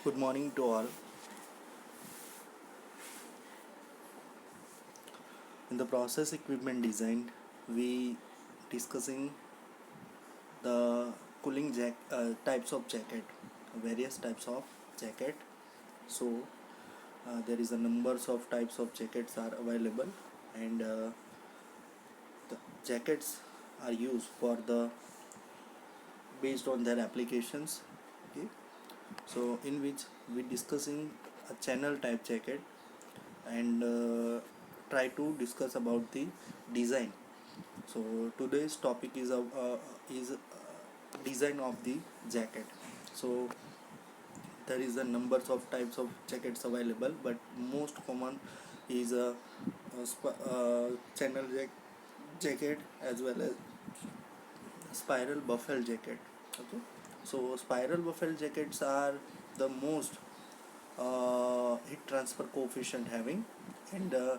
Good morning to all. In the process equipment design, we discussing the types of jacket, various types of jacket. So there is a numbers of types of jackets are available, and the jackets are used for the based on their applications. Okay, so in which we discussing a channel type jacket and try to discuss about the design. So today's topic is design of the jacket. So there is a numbers of types of jackets available, but most common is channel jacket as well as spiral buffel jacket. Okay, so spiral buffel jackets are the most heat transfer coefficient having, and the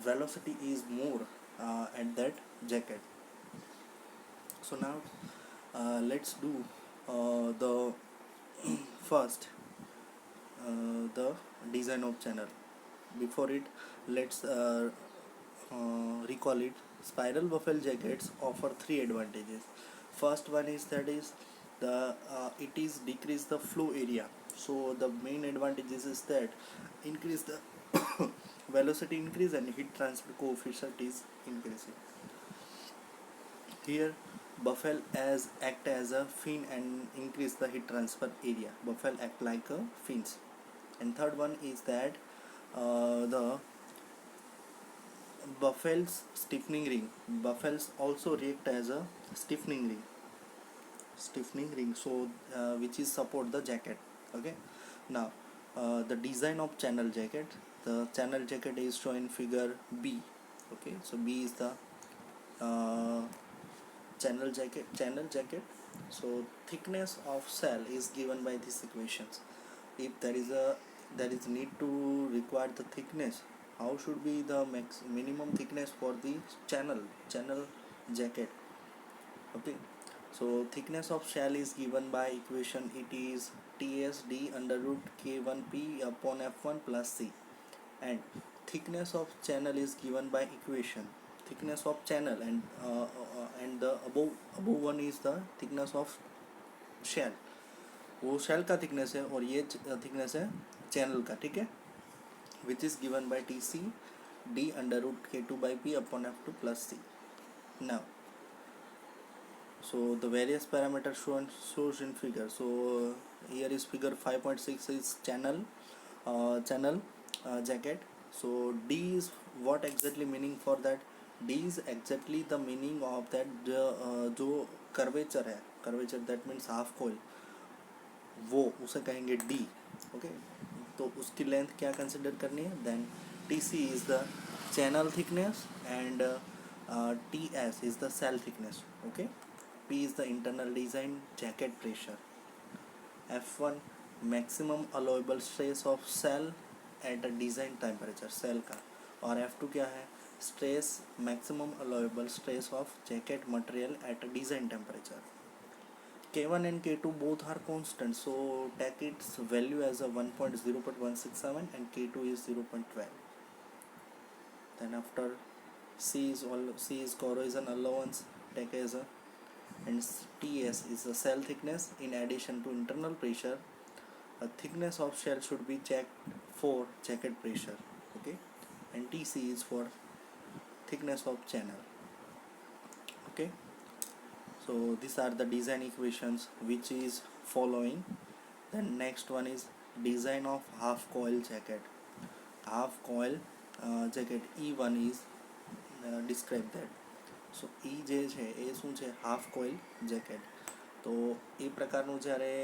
velocity is more at that jacket. So now let's do the first the design of channel. Before it, let's recall it. Spiral buffel jackets offer three advantages. First one is that is the it is decrease the flow area. So the main advantages is that increase the velocity increase and heat transfer coefficient is increasing. Here buffel as act as a fin and increase the heat transfer area. Buffel act like a fins. And third one is that the buffels stiffening ring. Buffels also react as a stiffening ring. So which is support the jacket. Okay. Now the design of channel jacket. The channel jacket is shown in figure B. Okay. So B is the uh, channel jacket. So thickness of cell is given by these equations. If there is need to require the thickness, how should be the minimum thickness for the channel jacket. Okay, so thickness of shell is given by equation. It is TSD under root K1P upon F1 plus C, and thickness of channel is given by equation. Thickness of channel and the above one is the thickness of shell. वो shell का thickness है और ये thickness है channel का. ठीक है, which is given by T C D under root K2/P upon F2 plus C. Now, so the various parameters shows in figure. So here is figure 5.6 is channel jacket. So D is what exactly meaning for that. D is exactly the meaning of that जो curvature है, curvature that means half coil, वो उसे कहेंगे D. Okay, तो उसकी length क्या consider करनी है. Then T C is the channel thickness and T S is the shell thickness. Okay, P is the internal design jacket pressure. F1 maximum allowable stress of cell at a design temperature cell का. और F2 क्या है, stress maximum allowable stress of jacket material at a design temperature. K1 and K2 both are constant, so take its value as a 1.0.167 and K2 is 0.12. Then after C is corrosion allowance, take as a, and TS is the cell thickness in addition to internal pressure. A thickness of shell should be checked for jacket pressure. Okay, and TC is for thickness of channel. Okay, so these are the design equations which is following. Then next one is design of half coil jacket. Half coil jacket E1 is describe that. સો એ જે છે એ શું છે, half coil jacket. તો એ પ્રકારનું જ્યારે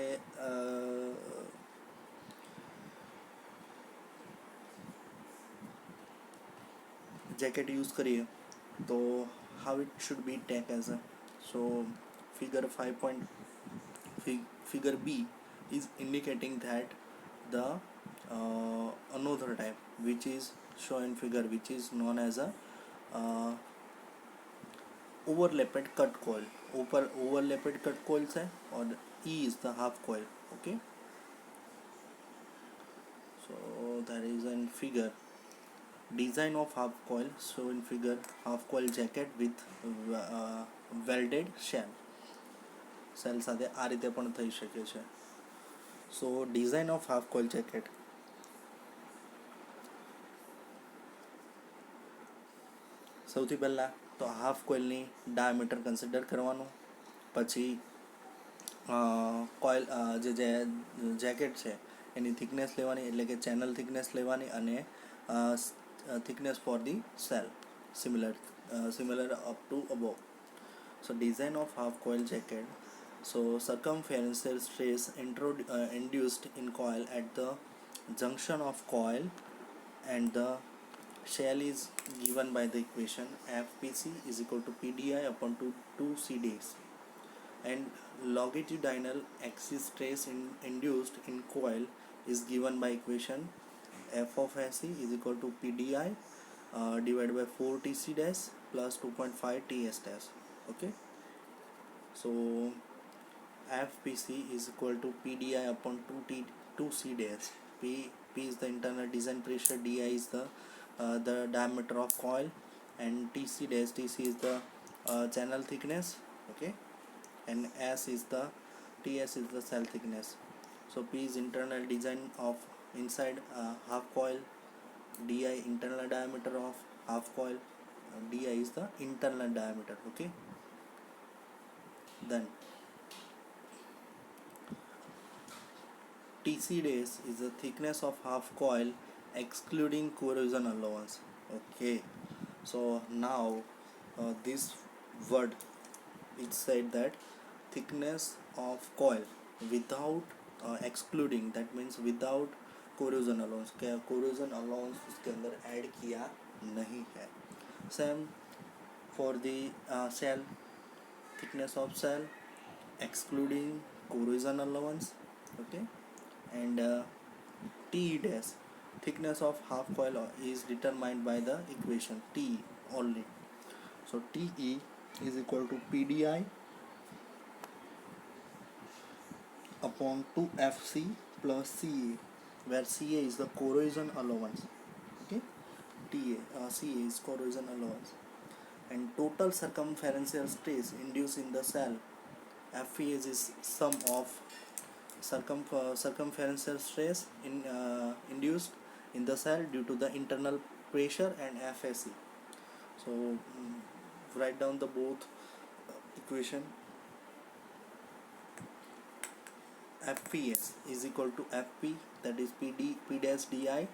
jacket use કરીએ તો how it should be take as a. So figure B is indicating that the another type which is shown in figure, which is known as a overlapped cut coil. ऊपर overlapped cut coils है और E is the half coil. Okay, there is a figure design of half coil. So in figure, half coil jacket with welded shell સાથે આ રીતે પણ થઈ શકે છે. So design of half coil jacket. સૌથી પહેલાં તો હાફ કોઇલની ડાયામીટર કન્સિડર કરવાનું, પછી કોઇલ જે જેકેટ છે એની થિકનેસ લેવાની, એટલે કે ચેનલ થિકનેસ લેવાની, અને thickness for the cell similar up to above. So design of half coil jacket. So circumferential stress induced in coil at the junction of coil and the shell is given by the equation FPC is equal to PDI upon 2CDs, and longitudinal axis stress induced in coil is given by equation F of SE is equal to PDI divided by 4TC dash plus 2.5 TS dash. Okay, so FPC is equal to PDI upon 2C dash. P is the internal design pressure, DI is the diameter of coil, and TC is the channel thickness. Okay, and TS is the cell thickness. So P is internal design of inside half coil, DI internal diameter of half coil, DI is the internal diameter. Okay, then TC dash is the thickness of half coil excluding corrosion allowance. Okay, so now this word it said that thickness of coil without excluding, that means without corrosion allowance. क्या corrosion allowance उसके अंदर add किया नहीं है. Same for the cell, thickness of cell excluding corrosion allowance. Okay, and TE dash, thickness of half coil is determined by the equation TE only. So TE is equal to PDI upon 2FC plus CA, where CA is the corrosion allowance. Okay, CA is corrosion allowance, and total circumferential stress induced in the cell, FES is sum of circumferential stress induced in the cell due to the internal pressure and FSE. So write down the both equation. FPS is equal to FP, that is P dash DI,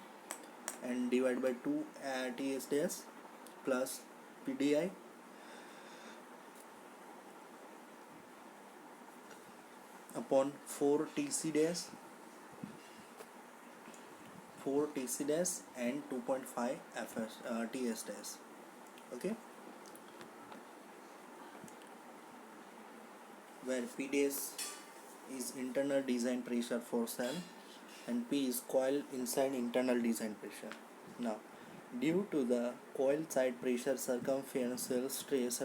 and divided by 2 TS dash plus PDI upon 4 TC dash and 2.5 TS dash. Okay, where P dash is internal design pressure for cell, and P is coil inside internal design pressure. Now due to the coil side pressure, circumferential stress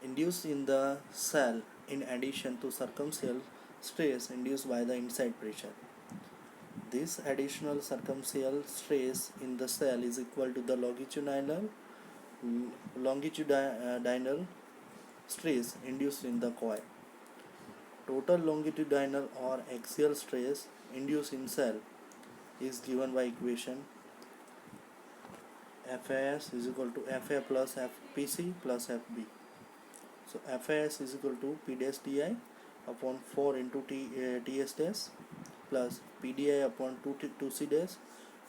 induced in the cell in addition to circumferential stress induced by the inside pressure. This additional circumferential stress in the cell is equal to the longitudinal stress induced in the coil. Total longitudinal or axial stress induced in cell is given by equation FAS is equal to FA plus FPC plus FB. So FAS is equal to P dash DI upon 4 into TS dash plus PDI upon 2C dash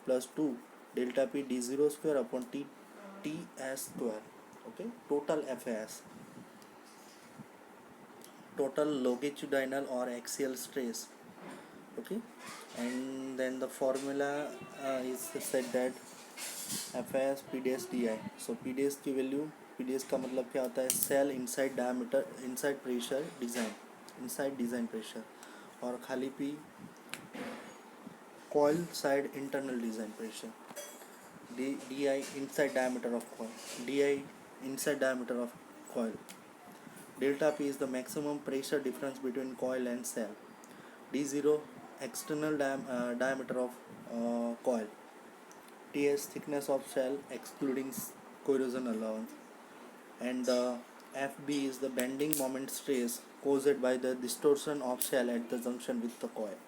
plus 2 delta P D0 square upon TS square. Okay, total FAS, total longitudinal or axial stress. Okay, and then the formula is said that FAS P dash DI. So P dash की वैल्यू, P dash का मतलब क्या होता है, shell inside diameter, inside pressure design, inside design pressure, और खाली P coil side internal design pressure. DI inside diameter of coil, DI inside diameter of coil. Delta P is the maximum pressure difference between coil and cell. D0 external diameter of coil, TS thickness of shell excluding corrosion allowance, and the FB is the bending moment stress caused by the distortion of shell at the junction with the coil.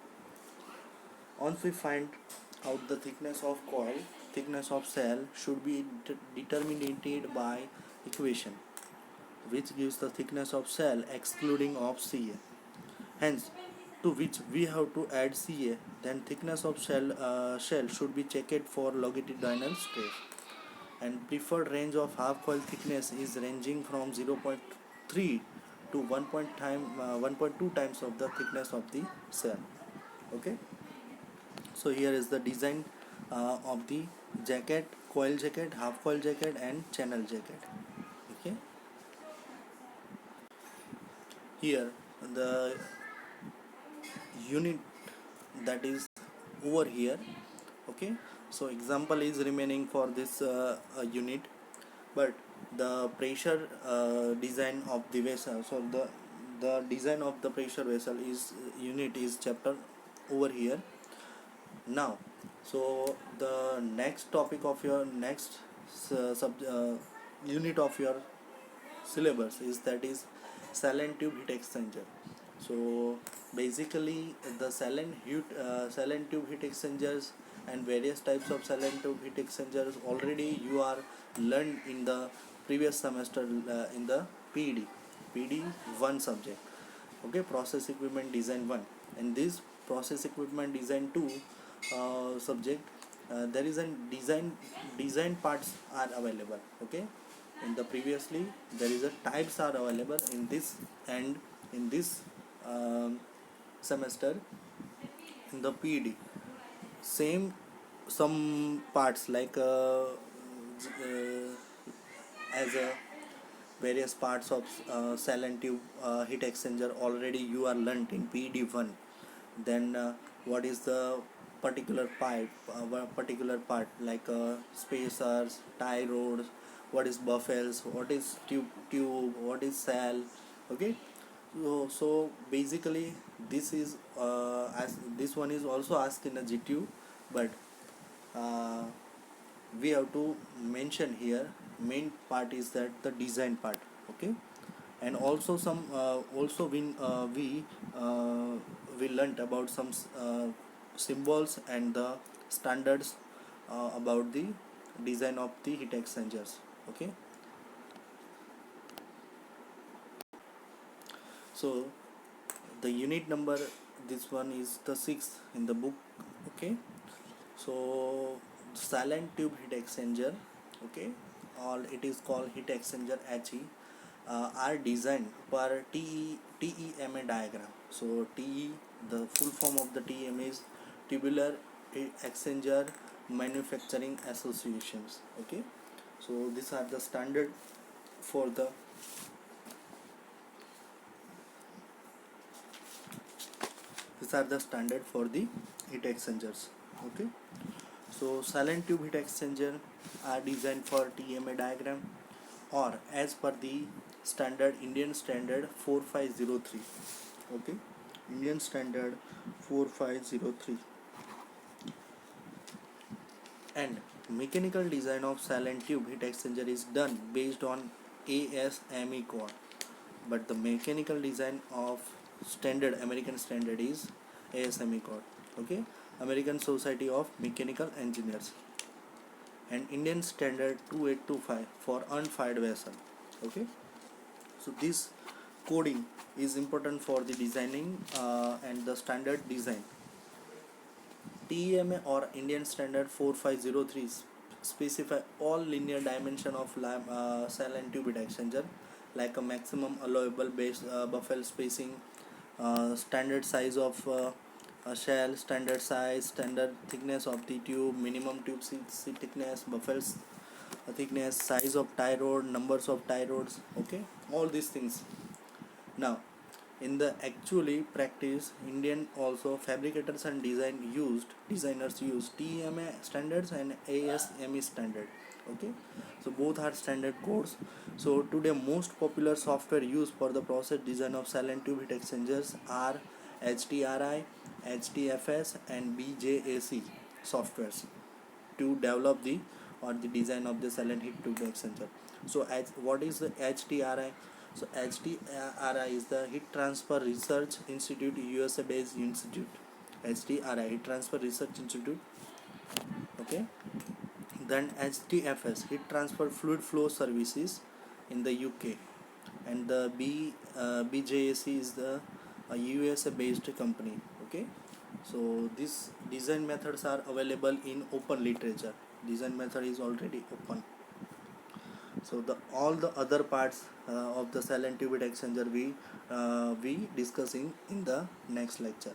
Once we find out the thickness of coil, thickness of cell should be determined by equation which gives the thickness of cell excluding of CA. Hence, to which we have to add CA, then thickness of shell should be checked for longitudinal stress. And preferred range of half coil thickness is ranging from 0.3 to 1.2 times of the thickness of the cell. Okay. So here is the design of the jacket, coil jacket, half coil jacket, and channel jacket. Okay. Here the unit that is over here. Okay. So example is remaining for this unit, but the pressure design of the vessel. So the design of the pressure vessel is unit is chapter over here. Now, so the next topic of your next unit of your syllabus is that is silent tube heat exchanger. So basically the silent tube heat exchangers and various types of silent tube heat exchangers already you are learned in the previous semester in the PD 1 subject. Okay, process equipment design 1, and this process equipment design 2 subject, there is a design parts are available. Okay, in the previously there is a types are available in this, and in this semester in the PD same some parts like as a various parts of cell and tube heat exchanger already you are learnt in PD1. Then what is the particular part like spacers, tie rods, what is buffels, what is tube, what is cell. Okay. So basically this is as this one is also asked in a GTU, but uh, we have to mention here main part is that the design part. Okay. And also some also we learnt about some symbols and the standards about the design of the heat exchangers. Okay. So the unit number, this one is the 6th in the book. Okay. So silent tube heat exchanger, okay, or it is called heat exchanger HE, are designed per TEMA diagram. So TE, the full form of the TEMA is Tubular Exchanger Manufacturing Associations. Okay. So these are the standard for the heat exchangers. Okay. So silent tube heat exchanger are designed for TMA diagram or as per the standard Indian standard 4503. Okay, Indian standard 4503. And mechanical design of silent tube heat exchanger is done based on ASME code, but the mechanical design of standard American standard is ASME code. Okay, American Society of Mechanical Engineers, and Indian standard 2825 for unfired vessel. Okay, so this coding is important for the designing and the standard design. TEMA or Indian standard 4503 specify all linear dimension of cell and tube heat exchanger, like a maximum allowable base buffel spacing, standard size of a shell, standard size, standard thickness of the tube, minimum tube seat thickness, buffels thickness, size of tie rod, numbers of tie rods. Okay, all these things. Now in the actually practice, Indian also fabricators and designers use TEMA standards and ASME standard. Okay, so both are standard codes. So today most popular software used for the process design of silent tube heat exchangers are HDRI, HDFS, and BJAC softwares to develop the or the design of the silent heat tube exchanger. So, what is the HDRI? So, HDRI is the Heat Transfer Research Institute, USA based institute. HDRI, Heat Transfer Research Institute. Okay. Then HDFS, Heat Transfer Fluid Flow Services in the UK, and the BJAC is the USA based company. Okay. So these design methods are available in open literature. Design method is already open. So the all the other parts of the silent tube exchanger we discussing in the next lecture.